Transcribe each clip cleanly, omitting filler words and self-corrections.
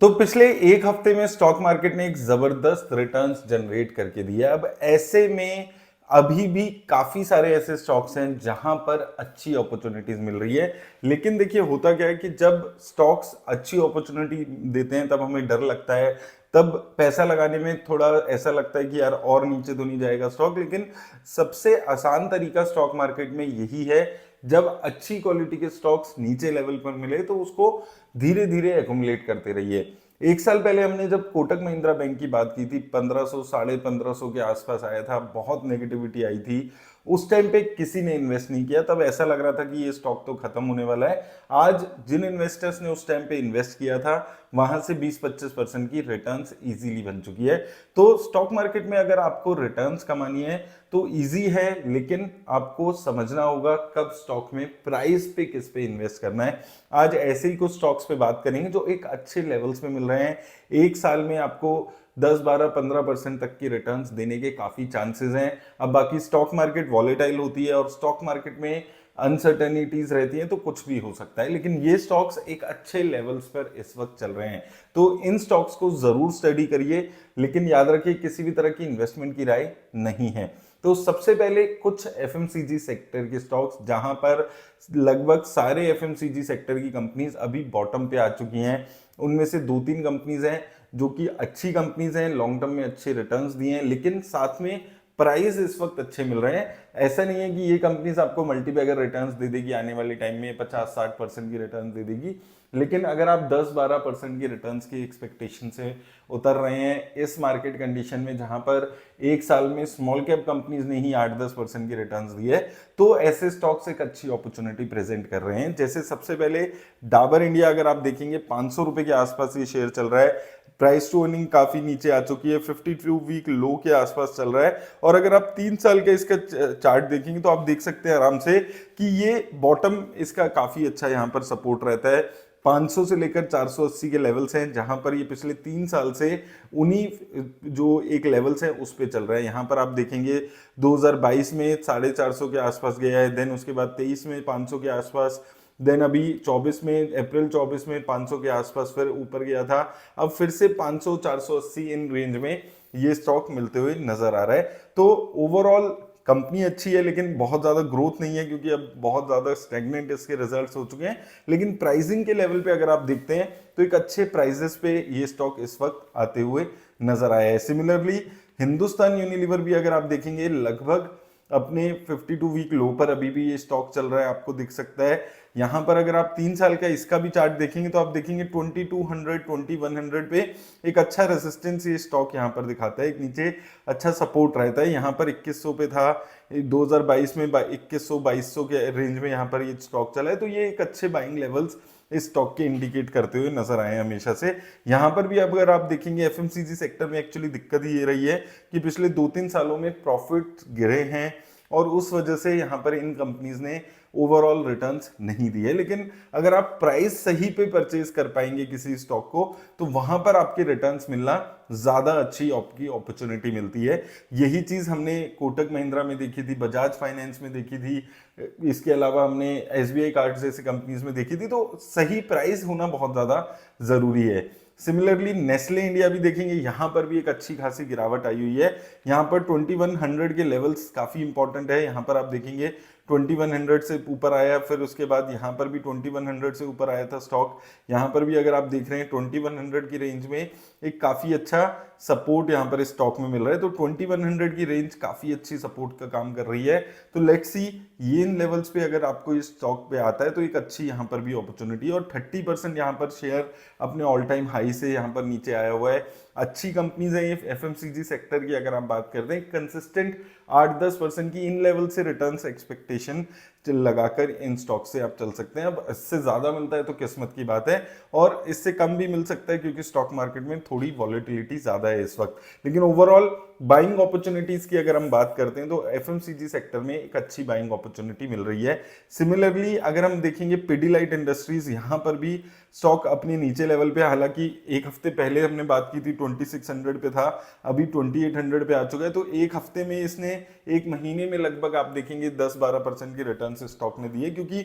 तो पिछले एक हफ्ते में स्टॉक मार्केट ने एक जबरदस्त रिटर्न्स जनरेट करके दिया। अब ऐसे में अभी भी काफी सारे ऐसे स्टॉक्स हैं जहां पर अच्छी अपॉर्चुनिटीज मिल रही है। लेकिन देखिए होता क्या है कि जब स्टॉक्स अच्छी अपॉर्चुनिटी देते हैं तब हमें डर लगता है, तब पैसा लगाने में थोड़ा ऐसा लगता है कि यार और नीचे तो नहीं जाएगा स्टॉक। लेकिन सबसे आसान तरीका स्टॉक मार्केट में यही है, जब अच्छी क्वालिटी के स्टॉक्स नीचे लेवल पर मिले तो उसको धीरे धीरे एकुमुलेट करते रहिए। एक साल पहले हमने जब कोटक महिंद्रा बैंक की बात की थी, 1500 1550 के आसपास आया था, बहुत नेगेटिविटी आई थी। उस टाइम पे किसी ने इन्वेस्ट नहीं किया, तब ऐसा लग रहा था कि ये स्टॉक तो खत्म होने वाला है। आज जिन इन्वेस्टर्स ने उस टाइम पे इन्वेस्ट किया था वहां से 20-25% की रिटर्न्स इजीली बन चुकी है। तो स्टॉक मार्केट में अगर आपको रिटर्न्स कमानी है तो इजी है, लेकिन आपको समझना होगा कब स्टॉक में प्राइस पे किस पे इन्वेस्ट करना है। आज ऐसे ही कुछ स्टॉक्स पे बात करेंगे जो एक अच्छे लेवल्स पे मिल रहे हैं। एक साल में आपको 10-12-15% तक की रिटर्न्स देने के काफी चांसेस हैं। अब बाकी स्टॉक मार्केट वॉलेटाइल होती है और स्टॉक मार्केट में अनसर्टेनिटीज रहती हैं, तो कुछ भी हो सकता है, लेकिन ये स्टॉक्स एक अच्छे लेवल्स पर इस वक्त चल रहे हैं। तो इन स्टॉक्स को जरूर स्टडी करिए, लेकिन याद रखिए किसी भी तरह की इन्वेस्टमेंट की राय नहीं है। तो सबसे पहले कुछ एफएमसीजी सेक्टर के स्टॉक्स, जहां पर लगभग सारे एफएमसीजी सेक्टर की कंपनीज अभी बॉटम पे आ चुकी हैं। उनमें से 2-3 कंपनीज हैं जो कि अच्छी कंपनीज हैं, लॉन्ग टर्म में अच्छे रिटर्न्स दिए हैं, लेकिन साथ में प्राइस इस वक्त अच्छे मिल रहे हैं। ऐसा नहीं है कि ये कंपनीज आपको मल्टीबैगर रिटर्न्स दे देगी, आने वाले टाइम में 50-60% की रिटर्न दे देगी, लेकिन अगर आप 10-12% की रिटर्न्स की एक्सपेक्टेशन से उतर रहे हैं इस मार्केट कंडीशन में, जहां पर एक साल में स्मॉल कैप कंपनीज ने ही 8-10% की रिटर्न्स दी है, तो ऐसे स्टॉक्स एक अच्छी अपॉर्चुनिटी प्रेजेंट कर रहे हैं। जैसे सबसे पहले डाबर इंडिया, अगर आप देखेंगे 500 रुपए के आसपास ये शेयर चल रहा है। प्राइस टू अर्निंग काफी नीचे आ चुकी है, 52 वीक लो के आसपास चल रहा है। और अगर आप 3 साल का इसका चार्ट देखेंगे तो आप देख सकते हैं आराम से कि ये बॉटम इसका काफी अच्छा यहाँ पर सपोर्ट रहता है। 500 से लेकर 480 के लेवल्स हैं, जहां पर ये पिछले 3 साल से उन्हीं जो एक लेवल्स हैं उस पे चल रहा है। यहाँ पर आप देखेंगे 2022 में 450 के आसपास गया है, देन उसके बाद 23 में 500 के आसपास, देन अभी 24 में, अप्रैल 24 में 500 के आसपास फिर ऊपर गया था। अब फिर से 500 480 इन रेंज में ये स्टॉक मिलते हुए नजर आ रहा है। तो ओवरऑल कंपनी अच्छी है, लेकिन बहुत ज्यादा ग्रोथ नहीं है क्योंकि अब बहुत ज्यादा स्टैग्नेंट इसके रिजल्ट्स हो चुके हैं। लेकिन प्राइसिंग के लेवल पे अगर आप देखते हैं तो एक अच्छे प्राइसेस पे ये स्टॉक इस वक्त आते हुए नजर आया है। सिमिलरली हिंदुस्तान यूनिलीवर भी अगर आप देखेंगे लगभग अपने 52 वीक लो पर अभी भी ये स्टॉक चल रहा है, आपको दिख सकता है। यहां पर अगर आप 3 साल का इसका भी चार्ट देखेंगे तो आप देखेंगे 2200 2100 पे एक अच्छा रेजिस्टेंस ये स्टॉक यहां पर दिखाता है, एक नीचे अच्छा सपोर्ट रहता है। यहां पर 2100 पे था 2022 में, 2100 2200 के रेंज में यहां पर ये स्टॉक चला है। तो ये एक अच्छे बाइंग लेवल्स इस स्टॉक के इंडिकेट करते हुए नजर आए हमेशा से। यहां पर भी अगर आप देखेंगे एफएमसीजी सेक्टर में एक्चुअली दिक्कत ही ये रही है कि पिछले 2-3 सालों में प्रॉफिट गिरे हैं और उस वजह से यहां पर इन कंपनीज ने ओवरऑल रिटर्न्स नहीं दिए। लेकिन अगर आप प्राइस सही पे परचेज कर पाएंगे किसी स्टॉक को, तो वहां पर आपके रिटर्न्स मिलना ज्यादा अच्छी आपकी अपॉर्चुनिटी मिलती है। यही चीज हमने कोटक महिंद्रा में देखी थी, बजाज फाइनेंस में देखी थी, इसके अलावा हमने एसबीआई कार्ड जैसी कंपनीज में देखी थी। तो सही प्राइस होना बहुत ज्यादा जरूरी है। सिमिलरली नेस्ले इंडिया भी देखेंगे, यहां पर भी एक अच्छी खासी गिरावट आई हुई है। यहां पर 2100 के लेवल्स काफी इंपॉर्टेंट है। यहां पर आप देखेंगे 2100 से ऊपर आया, फिर उसके बाद यहां पर भी 2100 से ऊपर आया था स्टॉक। यहां पर भी अगर आप देख रहे हैं 2100 की रेंज में एक काफी अच्छा सपोर्ट यहां पर इस स्टॉक में मिल रहा है। तो 2100 की रेंज काफी अच्छी सपोर्ट का काम कर रही है। तो लेट्स सी ये इन लेवल्स पे अगर आपको इस स्टॉक पे आता है तो एक अच्छी यहां पर भी अपॉर्चुनिटी। और 30% यहां पर शेयर अपने ऑल टाइम हाई से यहां पर नीचे आया हुआ है। अच्छी कंपनीज है ये एफएमसीजी सेक्टर की। अगर आप बात करते हैं कंसिस्टेंट 8-10% की इन लेवल से रिटर्न्स एक्सपेक्टेशन लगाकर इन स्टॉक से आप चल सकते हैं। अब इससे ज्यादा मिलता है तो किस्मत की बात है, और इससे कम भी मिल सकता है क्योंकि स्टॉक मार्केट में थोड़ी वॉलेटिलिटी ज्यादा है इस वक्त। लेकिन ओवरऑल बाइंग अपॉर्चुनिटीज की अगर हम बात करते हैं तो एफएमसीजी सेक्टर में एक अच्छी बाइंग अपॉर्चुनिटी मिल रही है। सिमिलरली अगर हम देखेंगे पिडिलाइट इंडस्ट्रीज, यहां पर भी स्टॉक अपने नीचे लेवल पे, हालांकि एक हफ्ते पहले हमने बात की थी 2600 पे था, अभी 2800 पे आ चुका है। तो एक हफ्ते में इसने, एक महीने में लगभग आप देखेंगे 10-12% की रिटर्न रिटर्न्स स्टॉक ने दिए, क्योंकि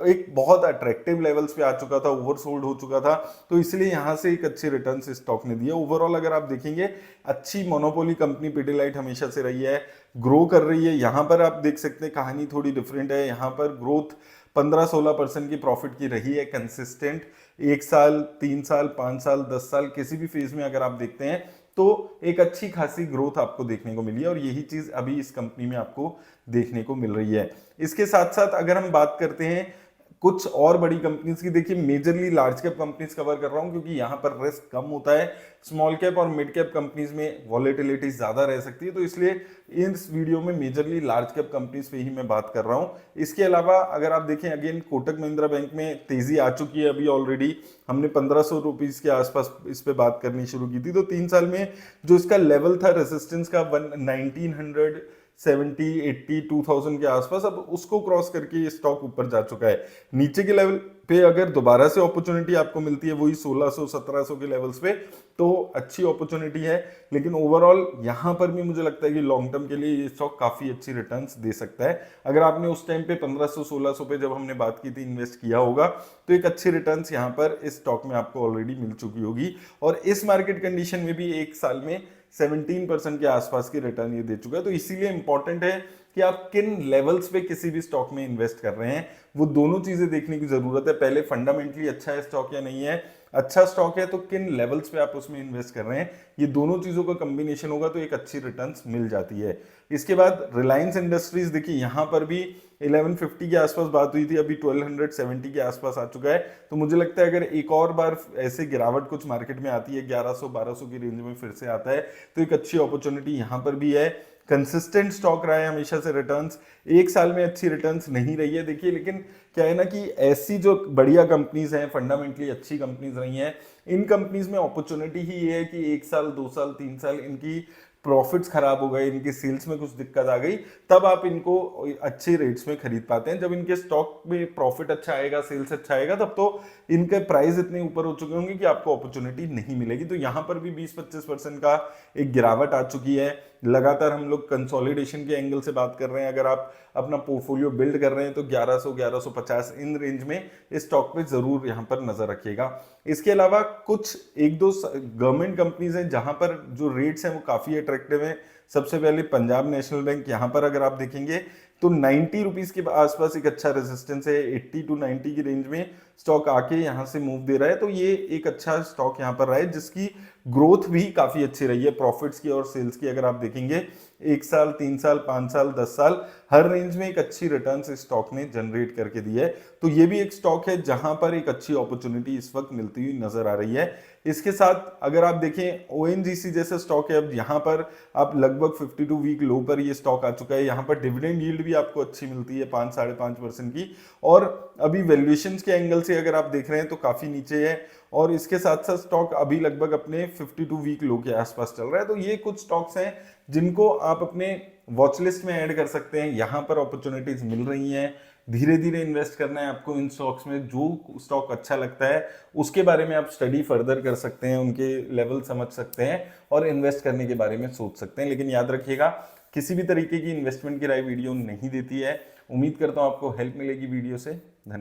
एक बहुत अट्रैक्टिव लेवल्स पे आ चुका था, ओवरसोल्ड हो चुका था, तो इसलिए यहां से एक अच्छे रिटर्न्स स्टॉक ने दिए। ओवरऑल अगर आप देखेंगे अच्छी मोनोपोली कंपनी पिडिलाइट हमेशा से रही है, ग्रो कर रही है। यहां पर आप देख सकते हैं कहानी थोड़ी डिफरेंट है, यहां पर ग्रोथ 15-16% की प्रॉफिट की रही है कंसिस्टेंट। 1 साल, 3 साल, 5 साल, 10 साल किसी भी फेज में अगर आप देखते हैं तो एक अच्छी खासी ग्रोथ आपको देखने को मिली है, और यही चीज अभी इस कंपनी में आपको देखने को मिल रही है। इसके साथ साथ अगर हम बात करते हैं कुछ और बड़ी कंपनीज की, देखिए majorly large cap companies cover कर रहा हूं क्योंकि यहां पर रिस्क कम होता है। स्मॉल कैप और मिड कैप कंपनीज में वॉलेटिलिटी ज्यादा रह सकती है, तो इसलिए इस वीडियो में मेजरली लार्ज कैप कंपनीज पे ही मैं बात कर रहा हूं। इसके अलावा अगर आप देखें अगेन कोटक महिंद्रा बैंक में तेजी आ चुकी है, अभी ऑलरेडी हमने 1500 रुपीज के आसपास इस पे बात करनी शुरू की थी, तो 3 साल में जो इसका लेवल था रेसिस्टेंस का 1970, 80, 2000 के आसपास, अब उसको क्रॉस करके ये स्टॉक ऊपर जा चुका है। नीचे के लेवल पे अगर दोबारा से अपॉर्चुनिटी आपको मिलती है वही 1600, 1700 के लेवल्स पे, तो अच्छी अपॉर्चुनिटी है। लेकिन ओवरऑल यहां पर भी मुझे लगता है कि लॉन्ग टर्म के लिए ये स्टॉक काफी अच्छी रिटर्न्स दे सकता है। अगर आपने उस टाइम पे 1500, 1600 पे जब हमने बात की थी इन्वेस्ट किया होगा, तो एक अच्छी रिटर्न्स यहां पर इस स्टॉक में आपको ऑलरेडी मिल चुकी होगी। और इस मार्केट कंडीशन में भी 1 साल में 17% के आसपास की रिटर्न ये दे चुका है। तो इसीलिए इंपॉर्टेंट है कि आप किन लेवल्स पे किसी भी स्टॉक में इन्वेस्ट कर रहे हैं, वो दोनों चीजें देखने की जरूरत है। पहले फंडामेंटली अच्छा है स्टॉक या नहीं है, अच्छा स्टॉक है तो किन लेवल्स पे आप उसमें इन्वेस्ट कर रहे हैं, ये दोनों चीजों का कॉम्बिनेशन होगा तो एक अच्छी रिटर्न्स मिल जाती है। इसके बाद रिलायंस इंडस्ट्रीज, देखिए यहां पर भी 1150 के आसपास बात हुई थी, अभी 1270 के आसपास आ चुका है। तो मुझे लगता है अगर एक और बार ऐसे गिरावट कुछ मार्केट में आती है, 1100-1200 की रेंज में फिर से आता है, तो एक अच्छी अपॉर्चुनिटी यहां पर भी है। कंसिस्टेंट स्टॉक रहा है हमेशा से रिटर्न्स, 1 साल में अच्छी रिटर्न्स नहीं रही है। देखिए लेकिन क्या है ना कि ऐसी जो बढ़िया कंपनीज हैं, फंडामेंटली अच्छी कंपनीज रही हैं, इन कंपनीज में अपॉर्चुनिटी ही ये है कि 1 साल, 2 साल, 3 साल इनकी प्रॉफिट्स खराब हो गए, इनकी सेल्स में कुछ दिक्कत आ गई, तब आप इनको अच्छे रेट्स में खरीद पाते हैं। जब इनके स्टॉक में प्रॉफिट अच्छा आएगा, सेल्स अच्छा आएगा, तब तो इनके प्राइस इतने ऊपर हो चुके होंगे कि आपको अपॉर्चुनिटी नहीं मिलेगी। तो यहां पर भी 20-25% का एक गिरावट आ चुकी है। लगातार हम लोग कंसोलिडेशन के एंगल से बात कर रहे हैं। अगर आप अपना पोर्टफोलियो बिल्ड कर रहे हैं तो 1100, 1150 इन रेंज में इस स्टॉक पे जरूर यहां पर नजर रखिएगा। इसके अलावा कुछ एक दो गवर्नमेंट कंपनीज हैं जहां पर जो रेट्स हैं वो काफी अट्रैक्टिव हैं। सबसे पहले पंजाब नेशनल बैंक, यहां पर अगर आप देखेंगे तो 90 रुपीज के आसपास एक अच्छा रेजिस्टेंस है, 80-90 की रेंज में स्टॉक आके यहां से मूव दे रहा है। तो ये एक अच्छा स्टॉक यहां पर रहा है जिसकी ग्रोथ भी काफी अच्छी रही है प्रॉफिट्स की और सेल्स की। अगर आप देखेंगे 1 साल, 3 साल, 5 साल, 10 साल, हर रेंज में एक अच्छी रिटर्न इस स्टॉक ने जनरेट करके दी है। तो ये भी एक स्टॉक है जहां पर एक अच्छी अपॉर्चुनिटी इस वक्त मिलती हुई नजर आ रही है। इसके साथ अगर आप देखें ओएनजीसी जैसे स्टॉक है, अब यहां पर आप लगभग 52 वीक लो पर ये स्टॉक आ चुका है। यहां पर डिविडेंड यील्ड भी आपको अच्छी मिलती है 5-5.5% की, और अभी वैल्यूएशंस के एंगल से अगर आप देख रहे हैं तो काफी नीचे है। और इसके साथ साथ स्टॉक अभी लगभग अपने 52 वीक लो के आसपास चल रहा है। तो ये कुछ स्टॉक्स हैं जिनको आप अपने वॉच लिस्ट में ऐड कर सकते हैं। यहां पर अपॉर्चुनिटीज मिल रही हैं, धीरे धीरे इन्वेस्ट करना है आपको इन स्टॉक्स में। जो स्टॉक अच्छा लगता है उसके बारे में आप स्टडी फर्दर कर सकते हैं, उनके लेवल समझ सकते हैं और इन्वेस्ट करने के बारे में सोच सकते हैं। लेकिन याद रखिएगा किसी भी तरीके की इन्वेस्टमेंट की राय वीडियो नहीं देती है। उम्मीद करता हूं आपको हेल्प मिलेगी वीडियो से। धन्यवाद।